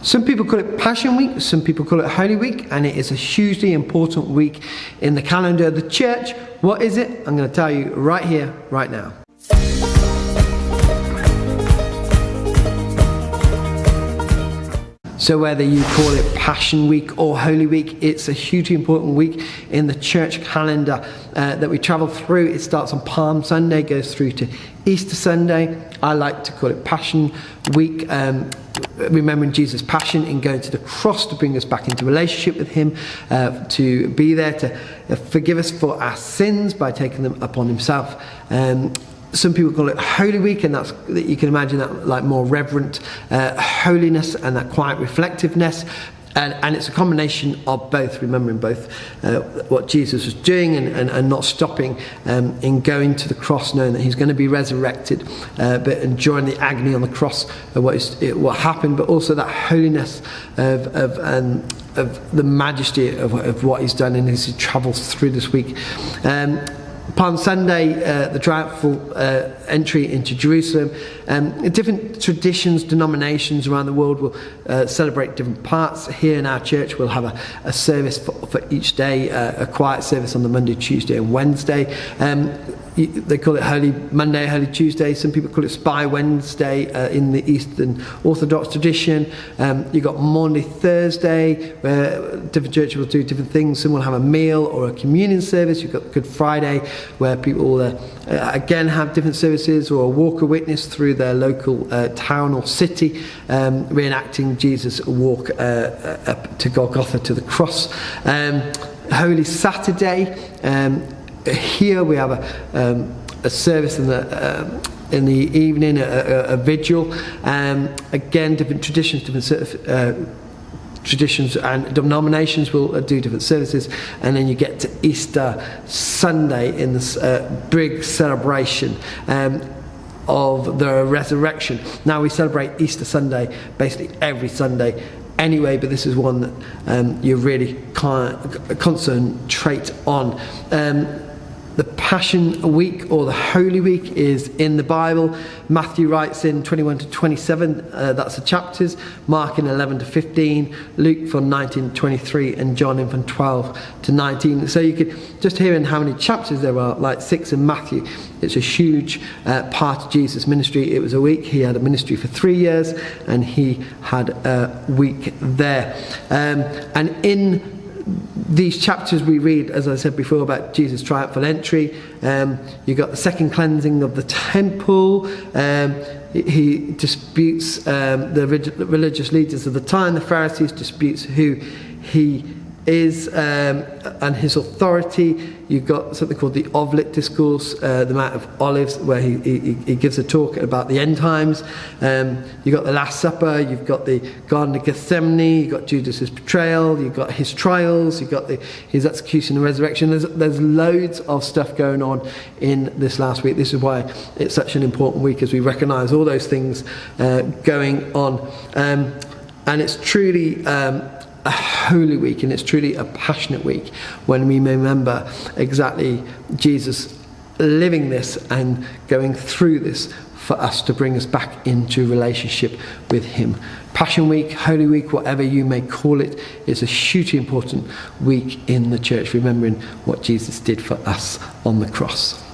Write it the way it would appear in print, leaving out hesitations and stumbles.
Some people call it Passion Week, some people call it Holy Week, and it is a hugely important week in the calendar of the church. What is it? I'm going to tell you right here, right now. So whether you call it Passion Week or Holy Week, it's a hugely important week in the church calendar that we travel through. It starts on Palm Sunday, goes through to Easter Sunday. I like to call it Passion Week, remembering Jesus' passion in going to the cross to bring us back into relationship with him, to be there to forgive us for our sins by taking them upon himself. Some people call it Holy Week, and that's, you can imagine that like more reverent holiness and that quiet reflectiveness. And it's a combination of both, remembering both what Jesus was doing and not stopping in going to the cross, knowing that he's going to be resurrected, but enjoying the agony on the cross of what happened, but also that holiness of the majesty of what he's done and as he travels through this week. Palm Sunday, the triumphal entry into Jerusalem. Different traditions, denominations around the world will celebrate different parts. Here in our church, we'll have a service for each day, a quiet service on the Monday, Tuesday and Wednesday. They call it Holy Monday, Holy Tuesday. Some people call it Spy Wednesday in the Eastern Orthodox tradition. You've got Maundy Thursday, where different churches will do different things. Some will have a meal or a communion service. You've got Good Friday, where people again have different services, or a walk of witness through their local town or city, reenacting Jesus' walk up to Golgotha, to the cross. Holy Saturday. Here we have a service in the evening, a vigil. Again, different traditions, traditions and denominations will do different services, and then you get to Easter Sunday in this big celebration of the resurrection. Now we celebrate Easter Sunday basically every Sunday anyway, but this is one that you really can't concentrate on. The Passion Week or the Holy Week is in the Bible. Matthew writes in 21 to 27, that's the chapters. Mark in 11 to 15, Luke from 19 to 23, and John in from 12 to 19. So you could just hear in how many chapters there are, like 6 in Matthew. It's a huge part of Jesus' ministry. It was a week. He had a ministry for 3 years, and he had a week there. And in these chapters we read, as I said before, about Jesus' triumphal entry. You've got the second cleansing of the temple. He disputes the religious leaders of the time. The Pharisees disputes who he is and his authority. You've got something called the Olivet Discourse, the Mount of Olives, where he gives a talk about the end times. You've got the Last Supper, you've got the Garden of Gethsemane, you've got Judas' betrayal, you've got his trials, you've got his execution and resurrection. There's loads of stuff going on in this last week. This is why it's such an important week, as we recognise all those things going on. And it's truly a holy week, and it's truly a passionate week when we remember exactly Jesus living this and going through this for us to bring us back into relationship with him. Passion Week, Holy Week, whatever you may call it, is a hugely important week in the church, remembering what Jesus did for us on the cross.